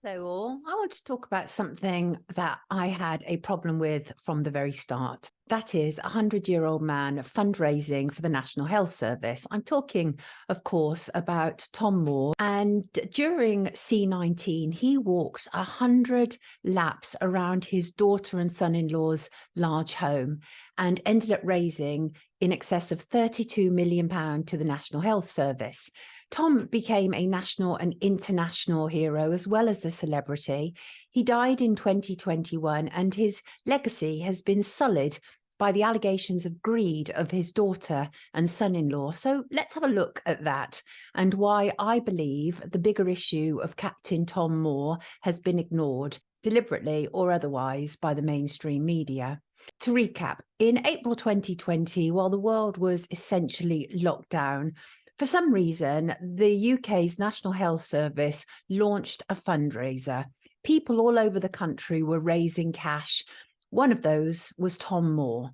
Hello, all. I want to talk about something that I had a problem with from the very start. That is a 100-year-old man fundraising for the National Health Service. I'm talking, of course, about Tom Moore. And during C19, he walked 100 laps around his daughter and son-in-law's large home and ended up raising in excess of £32 million to the National Health Service. Tom became a national and international hero as well as a celebrity. He died in 2021, and his legacy has been sullied by the allegations of greed of his daughter and son-in-law. So let's have a look at that and why I believe the bigger issue of Captain Tom Moore has been ignored, deliberately or otherwise, by the mainstream media. To recap, in April 2020, while the world was essentially locked down, for some reason, the UK's National Health Service launched a fundraiser. People all over the country were raising cash. One of those was Tom Moore.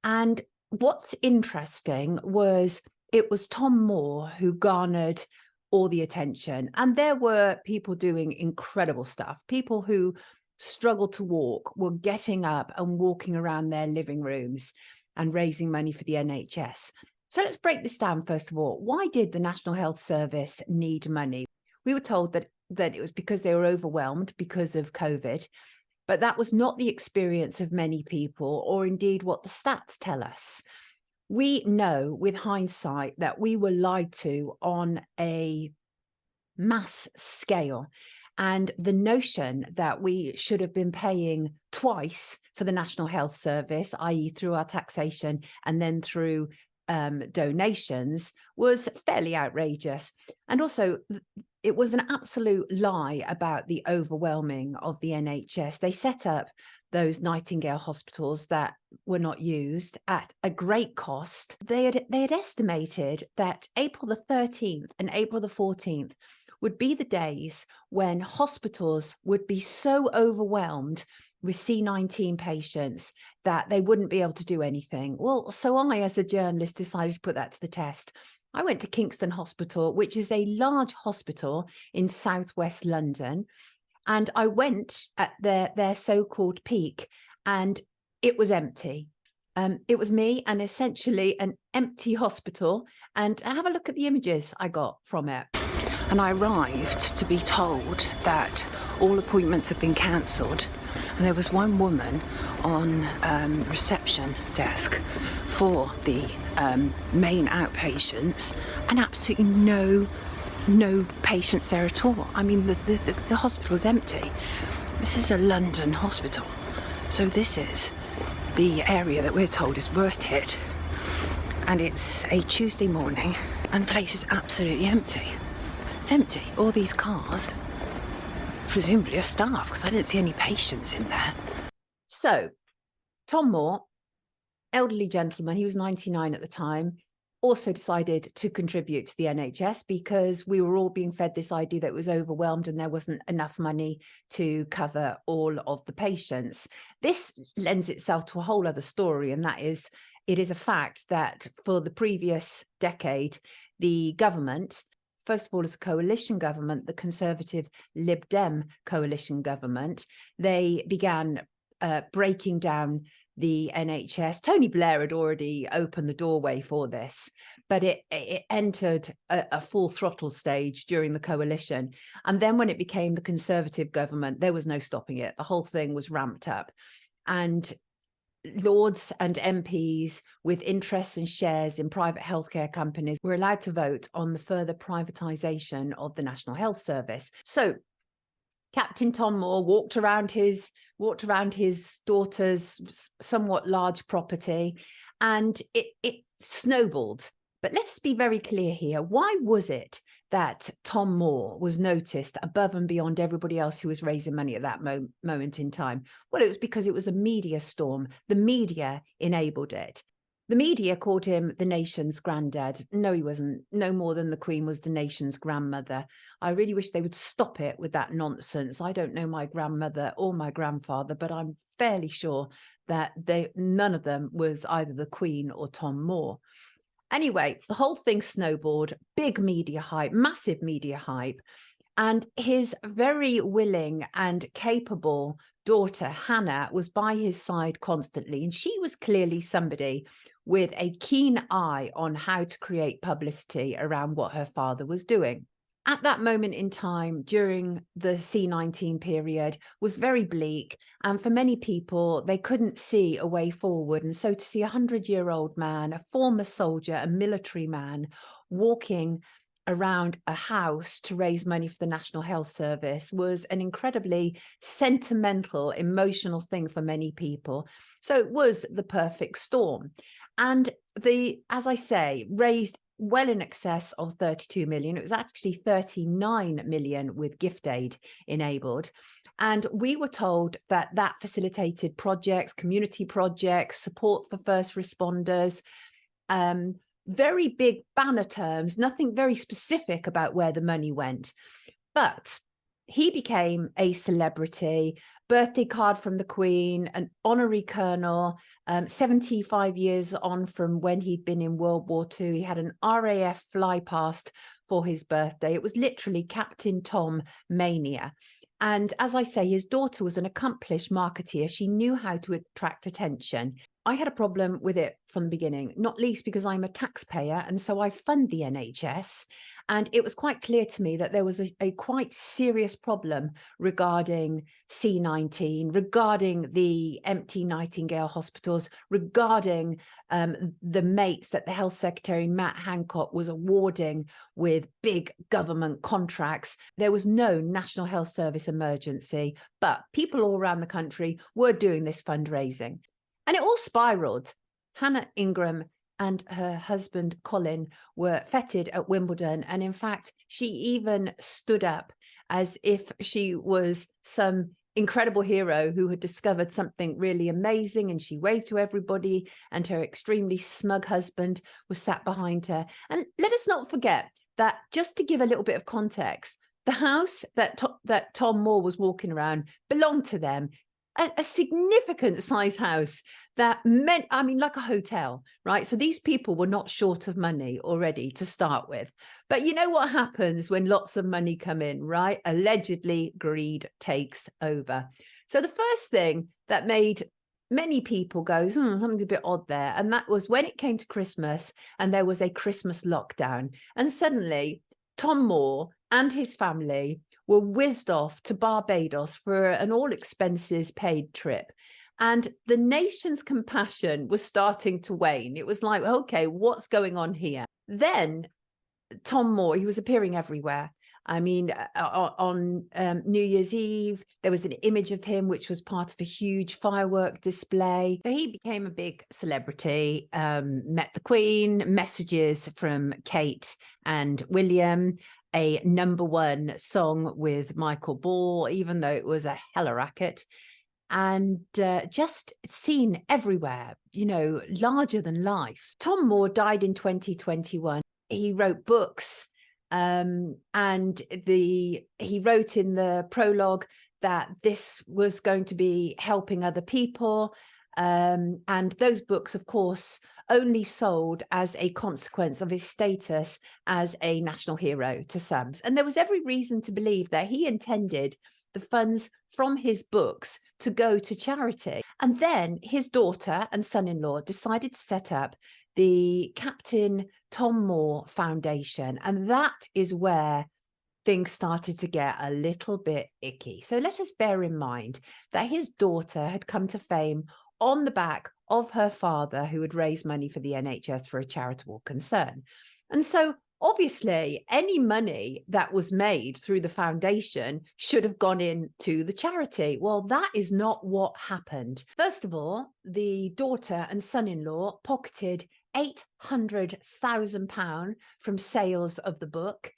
And what's interesting was it was Tom Moore who garnered all the attention. And there were people doing incredible stuff. People who struggled to walk were getting up and walking around their living rooms and raising money for the NHS. So let's break this down first of all. Why did the National Health Service need money? We were told that it was because they were overwhelmed because of COVID, but that was not the experience of many people, or indeed what the stats tell us. We know with hindsight that we were lied to on a mass scale. And the notion that we should have been paying twice for the National Health Service, i.e. through our taxation and then through donations, was fairly outrageous. And also, it was an absolute lie about the overwhelming of the NHS. They set up those Nightingale hospitals that were not used at a great cost. They had estimated that April the 13th and April the 14th would be the days when hospitals would be so overwhelmed with C19 patients that they wouldn't be able to do anything. Well, so I, as a journalist, decided to put that to the test. I went to Kingston Hospital, which is a large hospital in southwest London, and I went at their so-called peak, and it was empty. It was me and essentially an empty hospital. And have a look at the images I got from it. And I arrived to be told that all appointments have been cancelled. And there was one woman on reception desk for the main outpatients, and absolutely no patients there at all. I mean, the hospital is empty. This is a London hospital. So this is the area that we're told is worst hit. And it's a Tuesday morning and the place is absolutely empty. It's empty. All these cars, presumably are staff, because I didn't see any patients in there. So, Tom Moore, elderly gentleman, he was 99 at the time, also decided to contribute to the NHS because we were all being fed this idea that it was overwhelmed and there wasn't enough money to cover all of the patients. This lends itself to a whole other story, and that is, it is a fact that for the previous decade, the government, first of all, as a coalition government, the Conservative Lib Dem coalition government, they began breaking down the NHS. Tony Blair had already opened the doorway for this, but it entered a full throttle stage during the coalition. And then when it became the Conservative government, there was no stopping it. The whole thing was ramped up. And Lords and MPs with interests and shares in private healthcare companies were allowed to vote on the further privatisation of the National Health Service. So Captain Tom Moore walked around his daughter's somewhat large property, and it snowballed. But let's be very clear here. Why was it that Tom Moore was noticed above and beyond everybody else who was raising money at that moment in time? Well, it was because it was a media storm. The media enabled it. The media called him the nation's granddad. No, he wasn't. No more than the Queen was the nation's grandmother. I really wish they would stop it with that nonsense. I don't know my grandmother or my grandfather, but I'm fairly sure that none of them was either the Queen or Tom Moore. Anyway, the whole thing snowballed, big media hype, massive media hype. And his very willing and capable daughter, Hannah, was by his side constantly. And she was clearly somebody with a keen eye on how to create publicity around what her father was doing. At that moment in time, during the C19 period, was very bleak. And for many people, they couldn't see a way forward. And so to see a 100-year-old man, a former soldier, a military man, walking around a house to raise money for the National Health Service was an incredibly sentimental, emotional thing for many people. So it was the perfect storm. And as I say, raised well in excess of 32 million. It was actually 39 million with gift aid enabled. And we were told that that facilitated projects, community projects, support for first responders, very big banner terms, nothing very specific about where the money went. But he became a celebrity, birthday card from the Queen, an honorary colonel, 75 years on from when he'd been in World War II. He had an RAF fly past for his birthday. It was literally Captain Tom mania. And as I say, his daughter was an accomplished marketeer. She knew how to attract attention. I had a problem with it from the beginning, not least because I'm a taxpayer, and so I fund the NHS. And it was quite clear to me that there was a quite serious problem regarding C19, regarding the empty Nightingale hospitals, regarding the mates that the Health Secretary, Matt Hancock, was awarding with big government contracts. There was no National Health Service emergency, but people all around the country were doing this fundraising. And it all spiraled. Hannah Ingram and her husband, Colin, were feted at Wimbledon. And in fact, she even stood up as if she was some incredible hero who had discovered something really amazing. And she waved to everybody, and her extremely smug husband was sat behind her. And let us not forget that, just to give a little bit of context, the house that Tom Moore was walking around belonged to them. A significant size house that meant, I mean, like a hotel, right? So these people were not short of money already to start with. But you know what happens when lots of money come in, right? Allegedly, greed takes over. So the first thing that made many people go, something's a bit odd there. And that was when it came to Christmas and there was a Christmas lockdown. And suddenly Tom Moore and his family were whizzed off to Barbados for an all expenses paid trip. And the nation's compassion was starting to wane. It was like, okay, what's going on here? Then Tom Moore, he was appearing everywhere. I mean, on New Year's Eve, there was an image of him, which was part of a huge firework display. So he became a big celebrity, met the Queen, messages from Kate and William, a #1 song with Michael Ball, even though it was a hella racket. And just seen everywhere, you know, larger than life. Tom Moore died in 2021. He wrote books, and he wrote in the prologue that this was going to be helping other people. And those books, of course, only sold as a consequence of his status as a national hero to some. And there was every reason to believe that he intended the funds from his books to go to charity. And then his daughter and son-in-law decided to set up the Captain Tom Moore Foundation. And that is where things started to get a little bit icky. So let us bear in mind that his daughter had come to fame on the back of her father, who had raised money for the NHS for a charitable concern. And so obviously any money that was made through the foundation should have gone into the charity. Well, that is not what happened. First of all, the daughter and son-in-law pocketed £800,000 from sales of the book.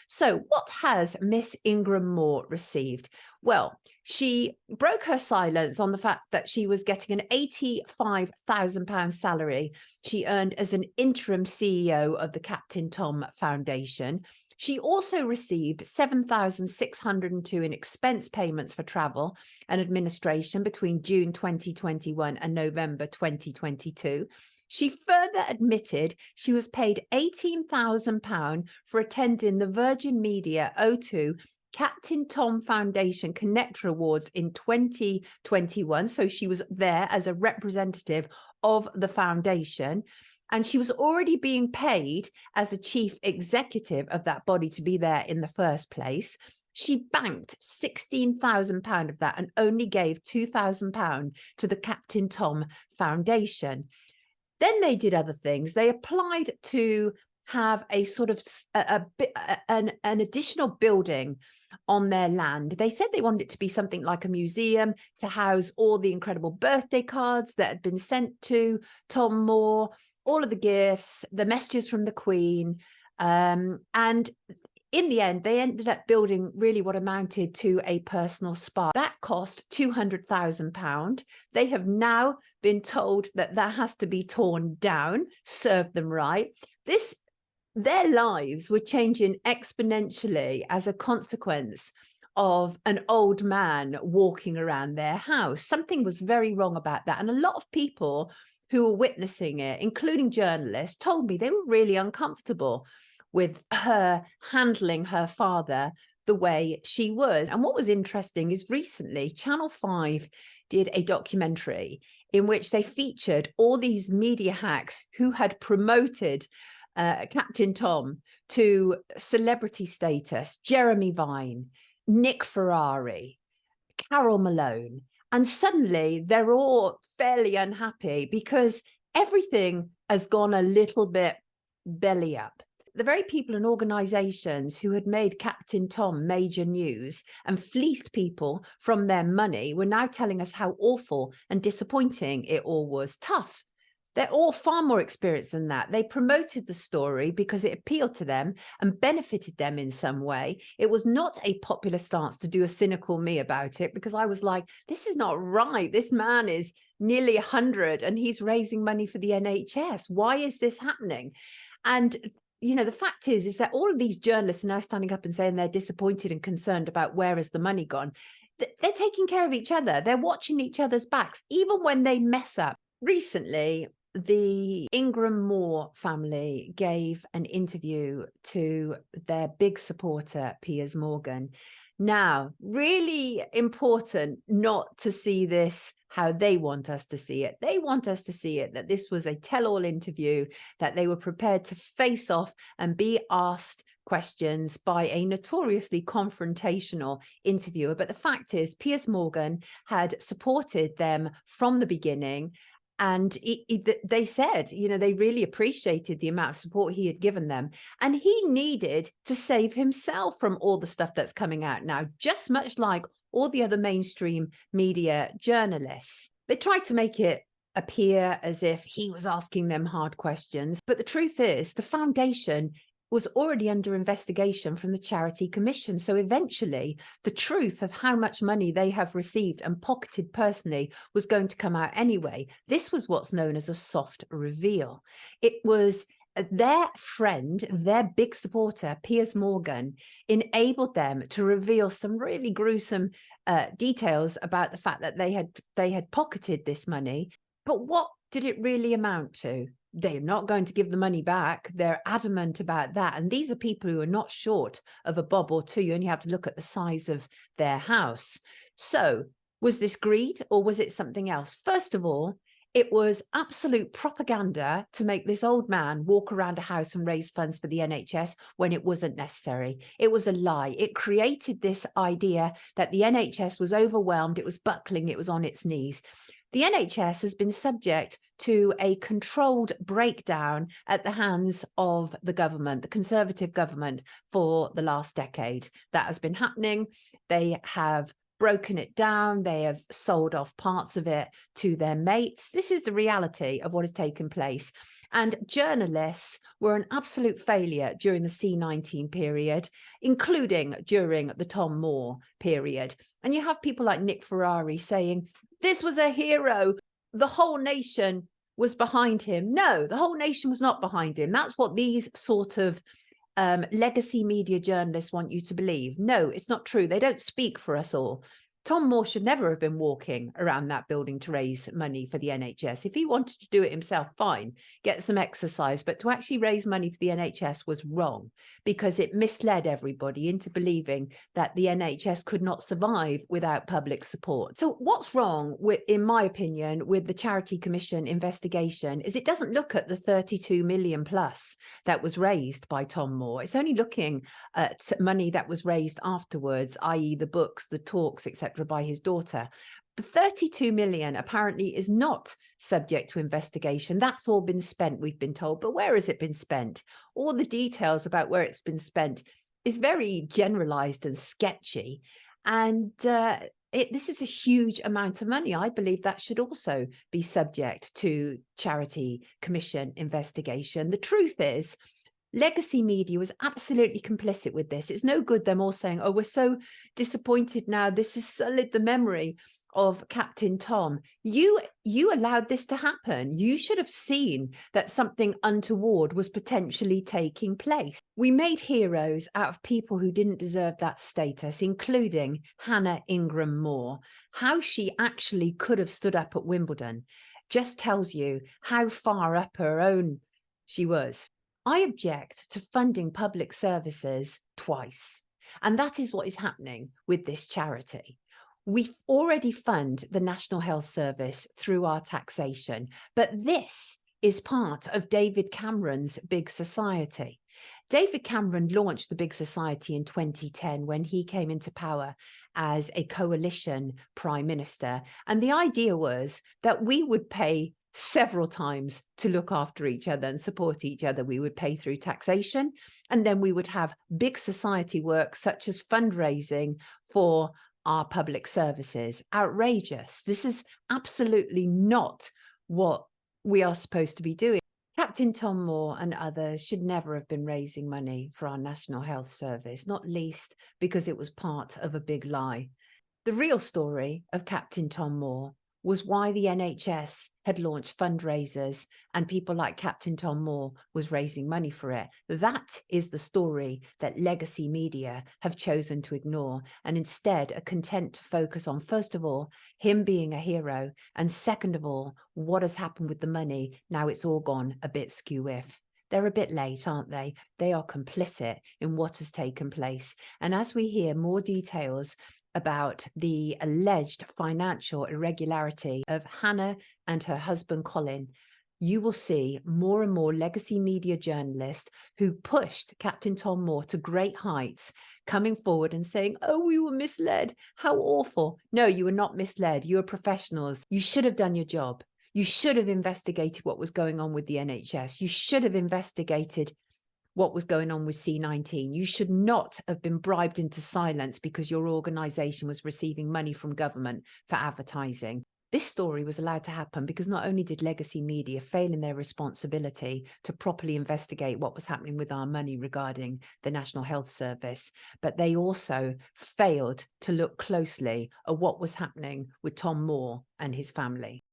So what has Miss Ingram Moore received? Well, she broke her silence on the fact that she was getting an £85,000 salary she earned as an interim CEO of the Captain Tom Foundation. She also received 7,602 in expense payments for travel and administration between June 2021 and November 2022. She further admitted she was paid £18,000 for attending the Virgin Media O2 Captain Tom Foundation Connector Awards in 2021. So she was there as a representative of the foundation. And she was already being paid as a chief executive of that body to be there in the first place. She banked £16,000 of that and only gave £2,000 to the Captain Tom Foundation. Then they did other things. They applied to have a sort of an additional building on their land. They said they wanted it to be something like a museum to house all the incredible birthday cards that had been sent to Tom Moore, all of the gifts, the messages from the Queen. And in the end, they ended up building really what amounted to a personal spa. That cost £200,000. They have now been told that that has to be torn down. Serve them right. Their lives were changing exponentially as a consequence of an old man walking around their house. Something was very wrong about that. And a lot of people who were witnessing it, including journalists, told me they were really uncomfortable with her handling her father the way she was. And what was interesting is recently Channel 5 did a documentary in which they featured all these media hacks who had promoted Captain Tom to celebrity status: Jeremy Vine, Nick Ferrari, Carol Malone. And suddenly they're all fairly unhappy because everything has gone a little bit belly up. The very people and organisations who had made Captain Tom major news and fleeced people from their money were now telling us how awful and disappointing it all was. Tough. They're all far more experienced than that. They promoted the story because it appealed to them and benefited them in some way. It was not a popular stance to do a cynical me about it, because I was like, this is not right. This man is nearly 100 and he's raising money for the NHS. Why is this happening? And you know, the fact is that all of these journalists are now standing up and saying they're disappointed and concerned about where has the money gone. They're taking care of each other. They're watching each other's backs, even when they mess up. Recently, the Ingram Moore family gave an interview to their big supporter, Piers Morgan. Now, really important not to see this how they want us to see it. They want us to see it that this was a tell-all interview, that they were prepared to face off and be asked questions by a notoriously confrontational interviewer. But the fact is, Piers Morgan had supported them from the beginning. And they said, you know, they really appreciated the amount of support he had given them. And he needed to save himself from all the stuff that's coming out now, just much like all the other mainstream media journalists. They tried to make it appear as if he was asking them hard questions. But the truth is, the foundation was already under investigation from the Charity Commission. So eventually the truth of how much money they have received and pocketed personally was going to come out anyway. This was what's known as a soft reveal. It was their friend, their big supporter, Piers Morgan, enabled them to reveal some really gruesome details about the fact that they had pocketed this money. But what did it really amount to? They're not going to give the money back. They're adamant about that. And these are people who are not short of a bob or two. You only have to look at the size of their house. So was this greed or was it something else? First of all, it was absolute propaganda to make this old man walk around a house and raise funds for the NHS when it wasn't necessary. It was a lie. It created this idea that the NHS was overwhelmed, it was buckling, it was on its knees. The NHS has been subject to a controlled breakdown at the hands of the government, the Conservative government, for the last decade. That has been happening. They have broken it down. They have sold off parts of it to their mates. This is the reality of what has taken place. And journalists were an absolute failure during the C19 period, including during the Tom Moore period. And you have people like Nick Ferrari saying, this was a hero. The whole nation was behind him. No, the whole nation was not behind him. That's what these sort of legacy media journalists want you to believe. No, it's not true. They don't speak for us all. Tom Moore should never have been walking around that building to raise money for the NHS. If he wanted to do it himself, fine, get some exercise. But to actually raise money for the NHS was wrong, because it misled everybody into believing that the NHS could not survive without public support. So what's wrong with, in my opinion, with the Charity Commission investigation is it doesn't look at the 32 million plus that was raised by Tom Moore. It's only looking at money that was raised afterwards, i.e. the books, the talks, etc., by his daughter. The 32 million apparently is not subject to investigation. That's all been spent, we've been told. But where has it been spent? All the details about where it's been spent is very generalized and sketchy. And this is a huge amount of money. I believe that should also be subject to Charity Commission investigation. The truth is, legacy media was absolutely complicit with this. It's no good them all saying, oh, we're so disappointed now. This has sullied the memory of Captain Tom. You allowed this to happen. You should have seen that something untoward was potentially taking place. We made heroes out of people who didn't deserve that status, including Hannah Ingram Moore. How she actually could have stood up at Wimbledon just tells you how far up her own she was. I object to funding public services twice, and that is what is happening with this charity. We already fund the National Health Service through our taxation, but this is part of David Cameron's Big Society. David Cameron launched the Big Society in 2010 when he came into power as a coalition prime minister, and the idea was that we would pay several times to look after each other and support each other. We would pay through taxation, and then we would have big society work such as fundraising for our public services. Outrageous. This is absolutely not what we are supposed to be doing. Captain Tom Moore and others should never have been raising money for our National Health Service, not least because it was part of a big lie. The real story of Captain Tom Moore was why the NHS had launched fundraisers and people like Captain Tom Moore was raising money for it. That is the story that legacy media have chosen to ignore, and instead are content to focus on, first of all, him being a hero, and second of all, what has happened with the money. Now it's all gone a bit skew-if. They're a bit late, aren't they? They are complicit in what has taken place. And as we hear more details about the alleged financial irregularity of Hannah and her husband Colin, you will see more and more legacy media journalists who pushed Captain Tom Moore to great heights coming forward and saying, oh, we were misled. How awful. No, you were not misled. You are professionals. You should have done your job. You should have investigated what was going on with the NHS. You should have investigated what was going on with C19. You should not have been bribed into silence because your organisation was receiving money from government for advertising. This story was allowed to happen because not only did legacy media fail in their responsibility to properly investigate what was happening with our money regarding the National Health Service, but they also failed to look closely at what was happening with Tom Moore and his family.